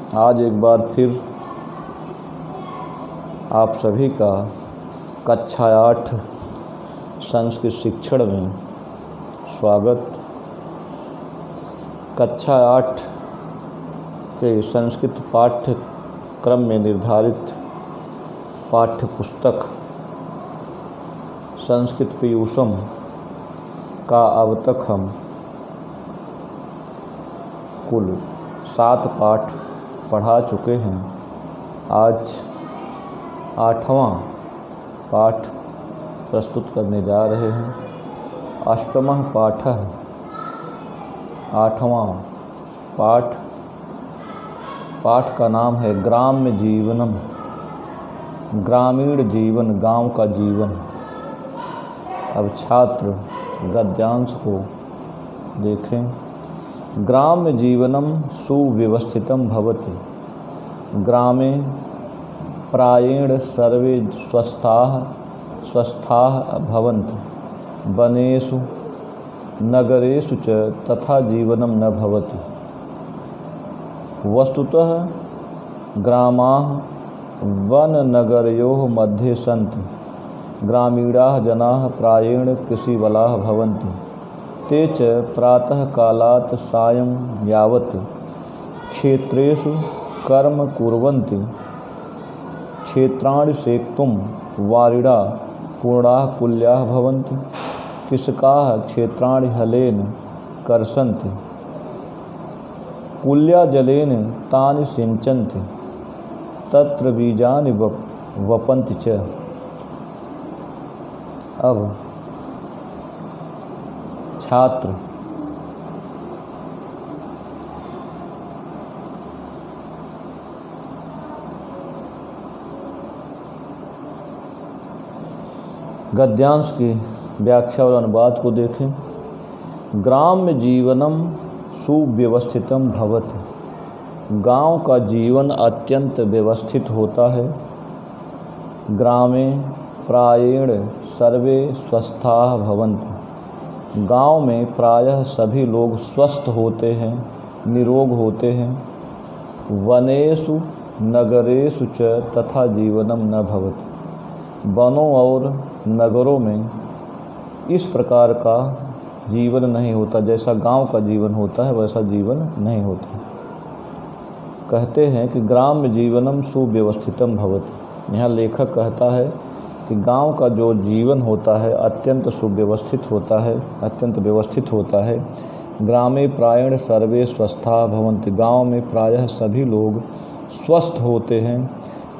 आज एक बार फिर आप सभी का कक्षा 8 संस्कृत शिक्षण में स्वागत। कक्षा 8 के संस्कृत पाठ्यक्रम में निर्धारित पाठ्य पुस्तक संस्कृत पीयूषम का अब तक हम कुल 7 पाठ पढ़ा चुके हैं। आज 8वां पाठ प्रस्तुत करने जा रहे हैं। अष्टमः पाठः 8वां पाठ का नाम है ग्राम्य जीवनम। ग्रामीण जीवन, गांव का जीवन। अब छात्र गद्यांश को देखें। ग्राम्य जीवनम सुव्यवस्थितं भवति। ग्रामे प्रायेण सर्वे स्वस्थाः भवन्ति। वनेषु नगरेषु च तथा जीवनं न भवति। वस्तुतः ग्रामाः वननगरयोः मध्ये सन्ति। ग्रामीणाः जनाः प्रायेण कृषिवलाः भवन्ति। ते च प्रातः कालात् सायं यावत् क्षेत्रेषु कर्म कुर्वन्ति। क्षेत्राणि सेक्तुं वारिणा पूर्णाः कुल्याः भवन्ति। कृषकाः क्षेत्राणि हलेन कर्षन्ति। कुल्या जलेन तानि सिञ्चन्ति। तत्र बीजानि वपन्ति च। अब छात्र गद्यांश की व्याख्या और अनुवाद को देखें। ग्राम्य जीवनम सुव्यवस्थितं भवति। गांव का जीवन अत्यंत व्यवस्थित होता है। ग्रामे प्रायेण सर्वे स्वस्थाः भवन्ति। गांव में प्रायः सभी लोग स्वस्थ होते हैं, निरोग होते हैं। वनेषु नगरेषु च तथा जीवनम न भवति। वनों और नगरों में इस प्रकार का जीवन नहीं होता। जैसा गांव का जीवन होता है वैसा जीवन नहीं होता। कहते हैं कि ग्राम्य जीवनम सुव्यवस्थितं भवति। यहाँ लेखक कहता है कि गांव का जो जीवन होता है अत्यंत सुव्यवस्थित होता है, अत्यंत व्यवस्थित होता है। ग्रामे प्रायेण सर्वे स्वस्थाः भवन्ति। गांव में प्रायः सभी लोग स्वस्थ होते हैं।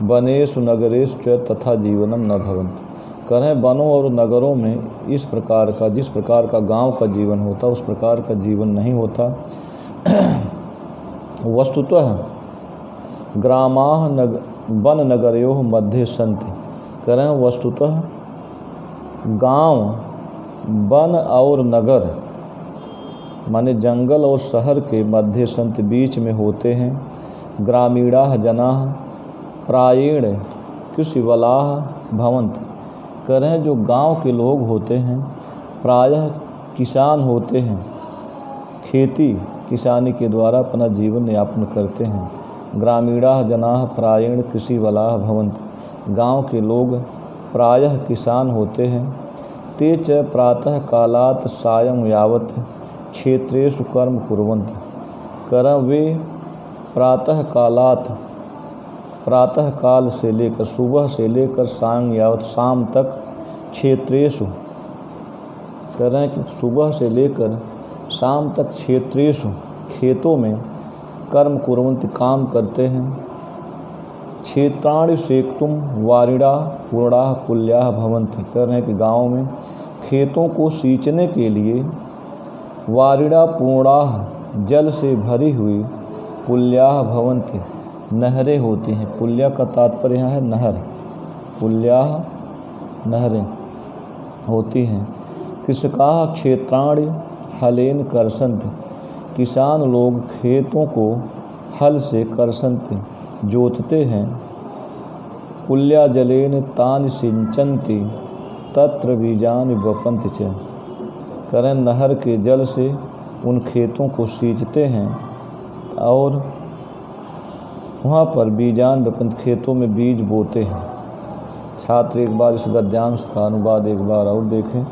वनेषु नगरेषु च तथा जीवनम न भवन्ति। कहें वनों और नगरों में जिस प्रकार का गांव का जीवन होता उस प्रकार का जीवन नहीं होता। वस्तुतः ग्रामाः वन नगरयोः मध्ये सन्ति। करें वस्तुतः गांव वन और नगर माने जंगल और शहर के मध्य संत बीच में होते हैं। ग्रामीणाः जनाः प्रायेण कृषिवलाः भवन्ति। करें जो गांव के लोग होते हैं प्रायः किसान होते हैं। खेती किसानी के द्वारा अपना जीवन यापन करते हैं। ग्रामीणाः जनाः प्रायेण कृषिवलाः भवन्ति। गांव के लोग प्रायः किसान होते हैं। ते च प्रातः कालात् सायं यावत् क्षेत्रेषु कर्म कुर्वन्ति। कर वे प्रातः काल से लेकर सुबह से लेकर सायं यावत शाम तक क्षेत्रेषु करें कि सुबह से लेकर शाम तक क्षेत्रेषु खेतों में कर्म कुर्वन्ति काम करते हैं। क्षेत्राणि सेक्तुं वारिणा पूर्णाः कुल्याः भवन्ति। कह रहे हैं कि गाँव में खेतों को सींचने के लिए वारिणा पूर्णाः जल से भरी हुई कुल्याः भवन्ति नहरें होती हैं। कुल्या का तात्पर्य यहाँ है नहर। कुल्याः नहरें होती हैं। कृषकाः क्षेत्राणि हलेन कर्षन्ति। किसान लोग खेतों को हल से कर्षन्ति जोतते हैं। कुल्या जलेन तानि सिंचन्ति तत्र बीजानि वपन्ति च। करें नहर के जल से उन खेतों को सींचते हैं और वहाँ पर बीजान विपंत खेतों में बीज बोते हैं। छात्र एक बार इस गद्यांश का अनुवाद एक बार और देखें।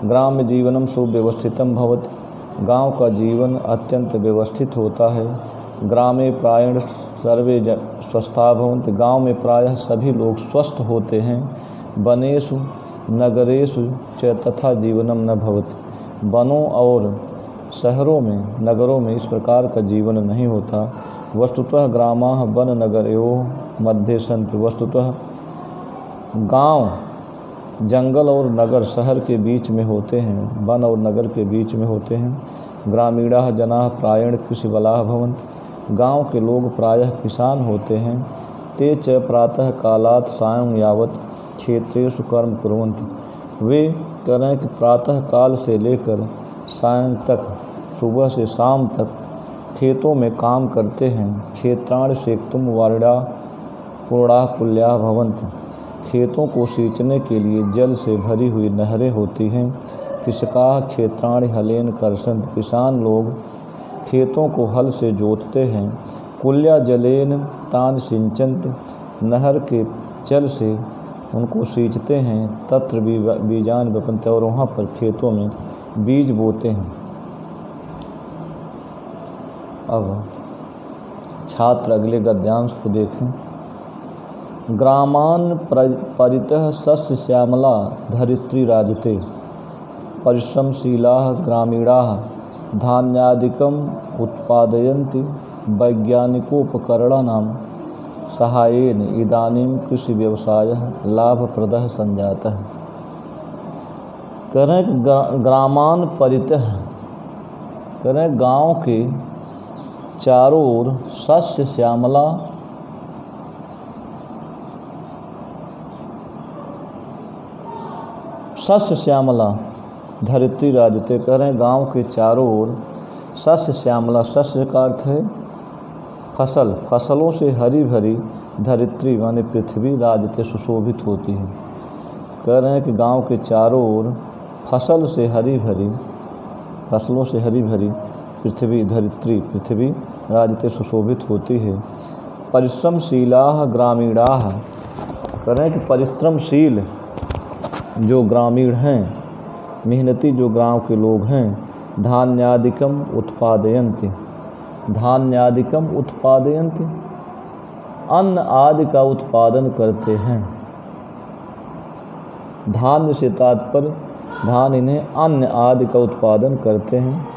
ग्राम्य जीवनम सुव्यवस्थितम भवति। गांव का जीवन अत्यंत व्यवस्थित होता है। ग्रामे प्रायण सर्वे स्वस्था भवन्ति। गाँव में प्रायः सभी लोग स्वस्थ होते हैं। वनेषु नगरेषु च तथा जीवनम न भवति। वनों और शहरों में नगरों में इस प्रकार का जीवन नहीं होता। वस्तुतः ग्रामाः वन नगरयोः मध्ये सन्ति। वस्तुतः गांव जंगल और नगर शहर के बीच में होते हैं, वन और नगर के बीच में होते हैं। ग्रामीणाः जनाः प्रायेण कृषिवलाः भवन्ति। गांव के लोग प्रायः किसान होते हैं। ते च प्रातः कालात् सायं यावत् क्षेत्रेषु कर्म कुर्वन्ति। वे करें कि प्रातः काल से लेकर सायं तक, सुबह से शाम तक खेतों में काम करते हैं। क्षेत्राणि सेक्तुं वारिणाः पूर्णाः कुल्याः भवन्ति। खेतों को सींचने के लिए जल से भरी हुई नहरें होती हैं। कृषकाः क्षेत्राणि हलेन कर्षन्ति। किसान लोग खेतों को हल से जोतते हैं। कुल्या जलेन तान सिंचन्ति। नहर के जल से उनको सींचते हैं। तत्र बीजान विपन्ति। और वहाँ पर खेतों में बीज बोते हैं। अब छात्र अगले गद्यांश को देखें। ग्रामान परितः सस्य श्यामला धरित्री राजते। परिश्रमशीलाः ग्रामीणाः धान्यादिकम् उत्पादयन्ति। वैज्ञानिकोपकरणानां सहायेन इदानीं कृषि व्यवसायः लाभप्रदः संजातः। करें ग्रामान परितः, करें गांव के चारों ओर सस्य श्यामला सस्य श्यामला धरित्री राजते। करें गांव के चारों ओर सस्य श्यामला। सस्य का अर्थ है फसल, फसलों से हरी भरी धरित्री माने पृथ्वी राजते सुशोभित होती है। कह रहे हैं कि गांव के चारों ओर फसल से हरी भरी, फसलों से हरी भरी पृथ्वी धरित्री पृथ्वी राजते सुशोभित होती है। परिश्रमशीलाः ग्रामीणाः। कह रहे हैं कि परिश्रमशील जो ग्रामीण हैं, मेहनती जो गांव के लोग हैं, धान्यादिकम उत्पादयन्ति। धान्यादिकम उत्पादयन्ति, अन्न आदि का उत्पादन करते हैं। धान्य से तात्पर्य धान इन्हें अन्न आदि का उत्पादन करते हैं।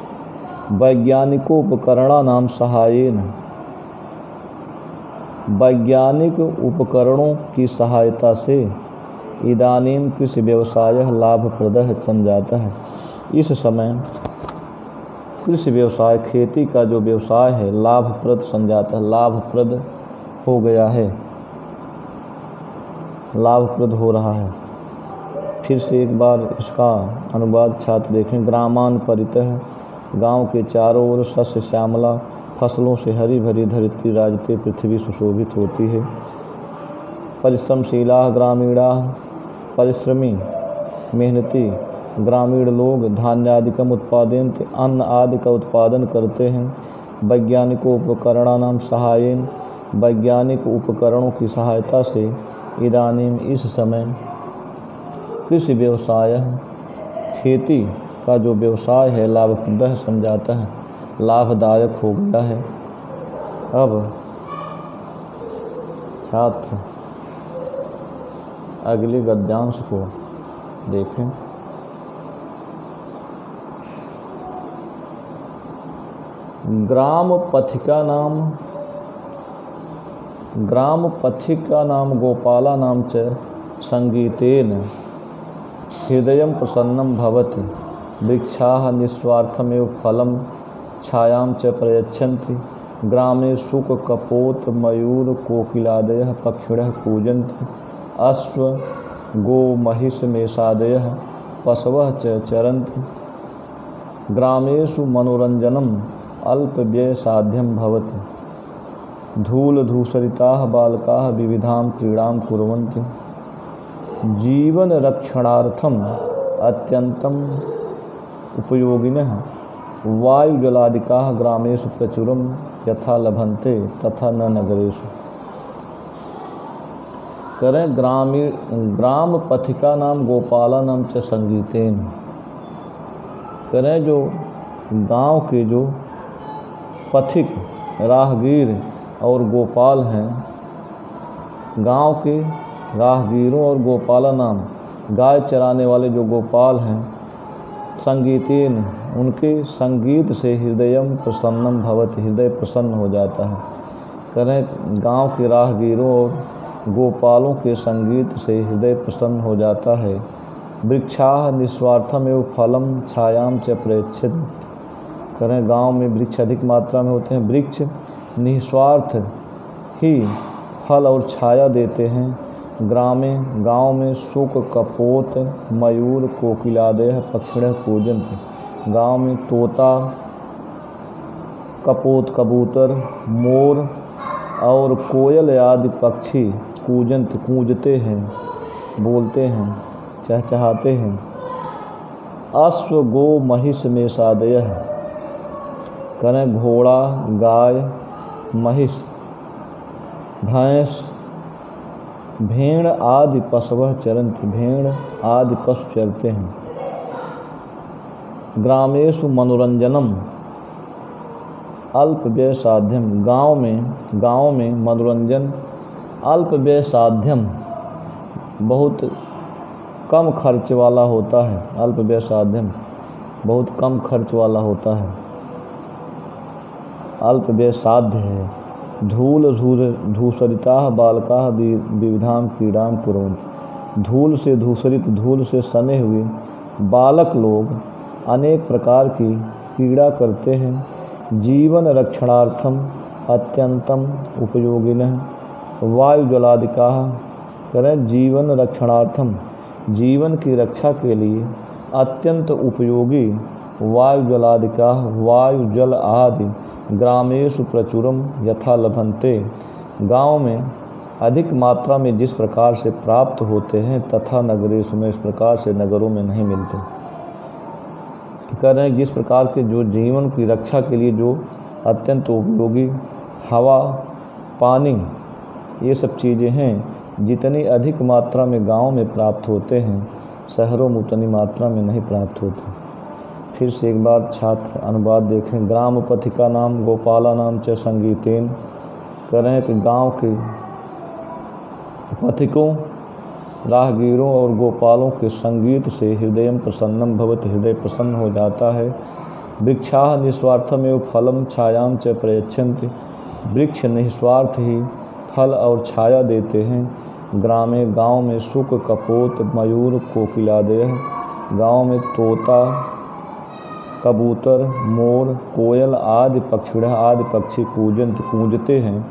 वैज्ञानिकोपकरणानां सहायेन। वैज्ञानिक उपकरणों की सहायता से इदानीं कृषि व्यवसायः लाभप्रदः संजाता है। इस समय कृषि व्यवसाय, खेती का जो व्यवसाय है, लाभप्रद संजाता है, लाभप्रद हो गया है, लाभप्रद हो रहा है। फिर से एक बार इसका अनुवाद छात्र देखें। ग्रामान परितः। गांव के चारों ओर सस्य श्यामला, फसलों से हरी भरी धरित्री राजते पृथ्वी सुशोभित होती है। परिश्रमशीलाः ग्रामीणाः। परिश्रमी मेहनती ग्रामीण लोग धान्यादिकम उत्पादयन्ति। अन्न आदि का उत्पादन करते हैं। वैज्ञानिकों उपकरणानां सहायेन। वैज्ञानिक उपकरणों की सहायता से इदानीम इस समय कृषि व्यवसाय, खेती का जो व्यवसाय है, लाभप्रद संजाता है, लाभदायक हो गया है। अब छात्र अगले गद्यांश को देखें। ग्राम पथिका नाम गोपाला नाम च संगीतेन हृदयं प्रसन्नं भवति। वृक्षाः निस्वार्थमेव फलं छायां च प्रयच्छन्ति। ग्रामे शुक कपोत मयूर कोकिलादयः पक्षिणः कूजन्ति। अश्व गो महिष मेषादयः पशवः च चरन्ति। ग्रामेषु मनोरंजनम् अल्पव्यय साध्यं भवति। धूलधूसरिताः बालकाः विविधां क्रीडां कुर्वन्ति। जीवन रक्षणार्थम अत्यंतम उपयोगिनः वायुजलादिकाः ग्रामेषु प्रचुरं यथा लभन्ते तथा न नगरेषु। करें ग्राम पथिका नाम गोपाला नाम च संगीतेन। करें जो गांव के जो पथिक राहगीर और गोपाल हैं, गांव के राहगीरों और गोपाला नाम गाय चराने वाले जो गोपाल हैं, संगीतेन उनके संगीत से हृदयम प्रसन्नम भवति, हृदय प्रसन्न हो जाता है। करें गांव के राहगीरों और गोपालों के संगीत से हृदय प्रसन्न हो जाता है। वृक्षाः निस्वार्थम एवं फलम छायाम च प्रेक्षित। करें गांव में वृक्ष अधिक मात्रा में होते हैं, वृक्ष निस्वार्थ ही फल और छाया देते हैं। गांव में सुक कपोत मयूर कोकिलादय पक्षिणः कूजन्ति। गांव में तोता कपोत कबूतर मोर और कोयल आदि पक्षी कूजते हैं, बोलते हैं, चहचहाते हैं। अश्व गो महिष में सादय। करें घोड़ा गाय महिष भैंस भेड़ आदि पशवः चरन्ति, भेड़ आदि पशु चरते हैं। ग्रामेषु मनोरंजनम अल्प व्यय साध्यम। गाँव में मनोरंजन अल्प व्यय साध्यम बहुत कम खर्च वाला होता है। अल्प व्यय साध्यम बहुत कम खर्च वाला होता है, अल्प व्यय साध्य है। धूल धूसरिताः बालकाः विविधां क्रीडां कुर्वन्ति। धूल से धूसरित, धूल से सने हुए बालक लोग अनेक प्रकार की क्रीड़ा करते हैं। जीवन रक्षणार्थम अत्यंतम उपयोगिनः वायुजलादिकाः। करें जीवन रक्षणार्थम जीवन की रक्षा के लिए अत्यंत उपयोगी वायुजलादिकाः वायु जल आदि ग्रामेषु प्रचुरम यथा लभन्ते। गाँव में अधिक मात्रा में जिस प्रकार से प्राप्त होते हैं तथा नगरेषु में इस प्रकार से नगरों में नहीं मिलते। कह रहे हैं जिस प्रकार के जो जीवन की रक्षा के लिए जो अत्यंत उपयोगी हवा पानी ये सब चीज़ें हैं, जितनी अधिक मात्रा में गाँव में प्राप्त होते हैं शहरों में उतनी मात्रा में नहीं प्राप्त होते। फिर से एक बार छात्र अनुवाद देखें। ग्राम पथिका नाम गोपाला नाम च संगीतेन। कह रहे हैं कि गाँव के पथिकों राहगीरों और गोपालों के संगीत से हृदयम प्रसन्नम भवति, हृदय प्रसन्न हो जाता है। वृक्षाः निस्वार्थम एवं फलम छायाम च प्रयच्छन्ति। वृक्ष निस्वार्थ ही फल और छाया देते हैं। गाँव में सुक कपोत मयूर कोकिलादय। गाँव में तोता कबूतर मोर कोयल आदि पक्षी कूजते हैं,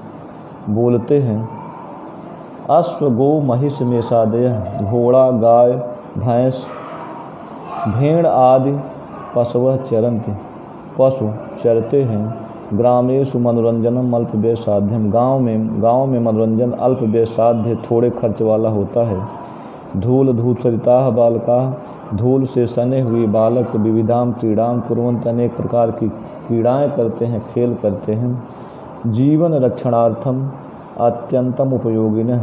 बोलते हैं। अश्व गो महिष में सादय। घोड़ा गाय भैंस भेड़ आदि पशवः चरन्ति, पशु चरते हैं। ग्रामेषु मनोरंजनम अल्प व्यय साध्यम। गाँव में मनोरंजन अल्प व्यय साध्य थोड़े खर्च वाला होता है। धूल धूसरिताः बालकाः। धूल से सने हुए बालक विविधां क्रीडां कुर्वन्ति। अनेक प्रकार की क्रीड़ाएँ करते हैं, खेल करते हैं। जीवन रक्षणार्थम अत्यंतम उपयोगिनः।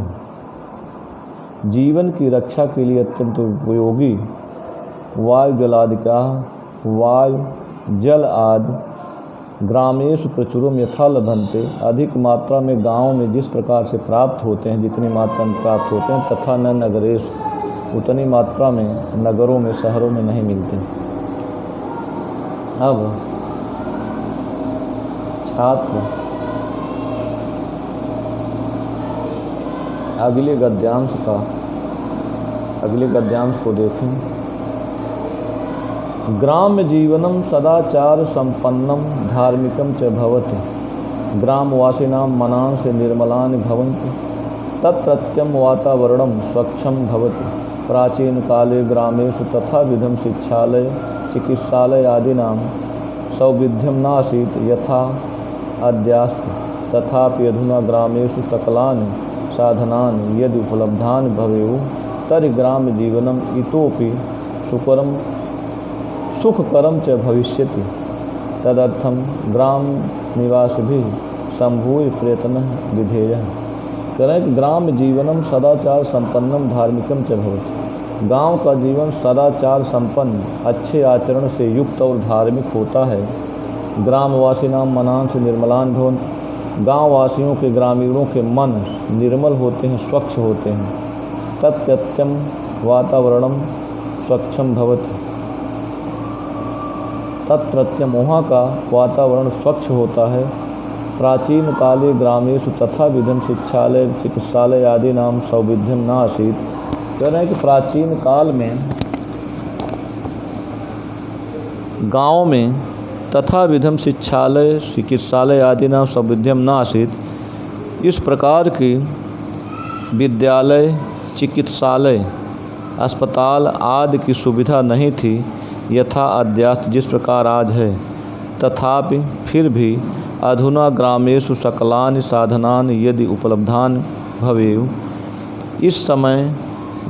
जीवन की रक्षा के लिए अत्यंत उपयोगी वायु जलादिकाः वायु जल आदि ग्रामेषु प्रचुरम यथा लभन्ते। अधिक मात्रा में गाँव में जिस प्रकार से प्राप्त होते हैं, जितनी मात्रा में प्राप्त होते हैं, तथा न नगरेषु उतनी मात्रा में नगरों में शहरों में नहीं मिलते। अब छात्र अगले गद्यांश को देखें। ग्राम्य जीवनम सदाचार संपन्नम धार्मिकम च भवति। ग्रामवासिनां मनांसि निर्मलानि भवन्ति। तत्रत्यं वातावरणं स्वच्छं भवति। प्राचीन काले ग्रामेषु तथा विधम शिक्षालय चिकित्सालय आदीनां सौविध्यं नासीत् यथा अद्यास्ति। तथापि अधुना ग्रामेषु सकलानि साधनानि यदि उपलब्धानि भवेयुः तर्हि ग्राम्य जीवनम् इतोपि सुखकरं च भविष्यति। तदर्थं ग्राम निवासिभिः सम्भूय प्रयत्नः विधेयः। कह रहे हैं कि ग्राम्य जीवनम सदाचार संपन्नम धार्मिकम च भवति। गाँव का जीवन सदाचार संपन्न, अच्छे आचरण से युक्त और धार्मिक होता है। ग्रामवासी नाम मनांश निर्मलान भवन। गाँव वासियों के, ग्रामीणों के मन निर्मल होते हैं, स्वच्छ होते हैं। तत्यत्यम वातावरणम स्वच्छम भवति। तत्रत्यम वहाँ का वातावरण स्वच्छ होता है। प्राचीन काले ग्रामेषु तथा विधम शिक्षालय चिकित्सालय आदि नाम सौविध्यम न आसीत्। कह रहे हैं कि प्राचीन काल में गाँव में तथा विधम शिक्षालय चिकित्सालय आदि नाम सौविध्यम न आसीत्। इस प्रकार की विद्यालय, चिकित्सालय, अस्पताल आदि की सुविधा नहीं थी यथा अद्यास्त जिस प्रकार आज है। तथापि फिर भी अधुना ग्रामेषु सकलानि साधनानि यदि उपलब्धानि भवेयुः। इस समय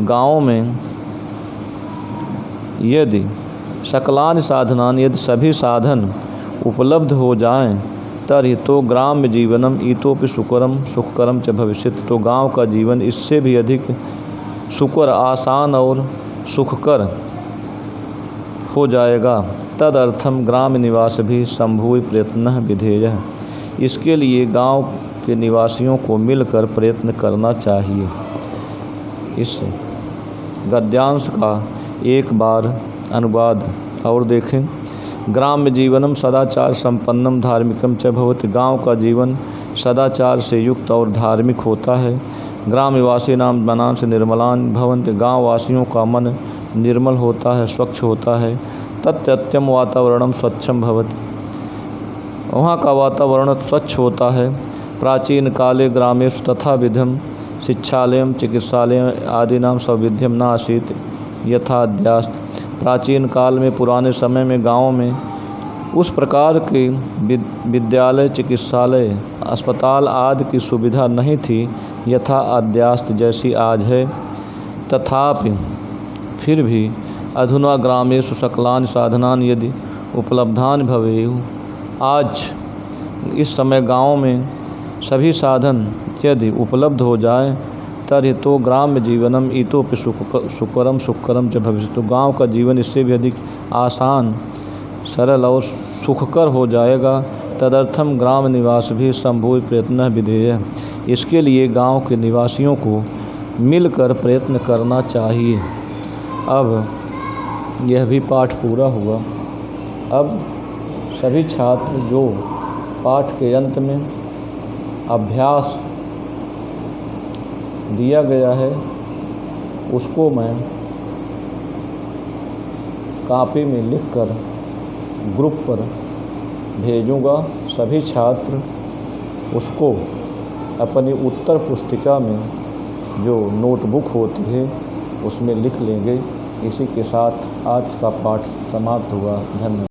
गाँव में यदि सकलानि साधनानि यदि सभी साधन उपलब्ध हो जाएं तर्हि तो ग्राम्य जीवनम इतोपि सुखकरम च भविष्यति। तो गाँव का जीवन इससे भी अधिक सुकर, आसान और सुखकर हो जाएगा। तदर्थम ग्राम निवास भी संभूय प्रयत्न विधेयः। इसके लिए गांव के निवासियों को मिलकर प्रयत्न करना चाहिए। इस गद्यांश का एक बार अनुवाद और देखें। ग्राम्य जीवनम सदाचार संपन्नम धार्मिकम च भवति। गाँव का जीवन सदाचार से युक्त और धार्मिक होता है। ग्रामवासी नाम मनांश निर्मलान भवन्ति। गाँव वासियों का मन निर्मल होता है, स्वच्छ होता है। तत्यत्यम वातावरणम स्वच्छम भवति। वहाँ का वातावरण स्वच्छ होता है। प्राचीन काले ग्रामेषु तथा विधम शिक्षालयम चिकित्सालय आदि नाम सौविध्यम न आसीत् यथा अद्यास्त। प्राचीन काल में, पुराने समय में गाँव में उस प्रकार के विद्यालय, चिकित्सालय, अस्पताल आदि की सुविधा नहीं थी यथा अद्यास्त जैसी आज है। तथापि फिर भी अधुना ग्रामेषु सकलानि साधनानि यदि उपलब्धानि भवेयुः। आज इस समय गाँव में सभी साधन यदि उपलब्ध हो जाए तर्हि तो ग्राम्य जीवनम इतोपि सुकरम च भविष्यति। तो गाँव का जीवन इससे भी अधिक आसान, सरल और सुखकर हो जाएगा। तदर्थम ग्राम निवास भी संभूय प्रयत्न विधेयः। इसके लिए गाँव के निवासियों को मिलकर प्रयत्न करना चाहिए। अब यह भी पाठ पूरा हुआ। अब सभी छात्र जो पाठ के अंत में अभ्यास दिया गया है उसको मैं कॉपी में लिखकर ग्रुप पर भेजूँगा। सभी छात्र उसको अपनी उत्तर पुस्तिका में जो नोटबुक होती है उसमें लिख लेंगे। इसी के साथ आज का पाठ समाप्त हुआ। धन्यवाद।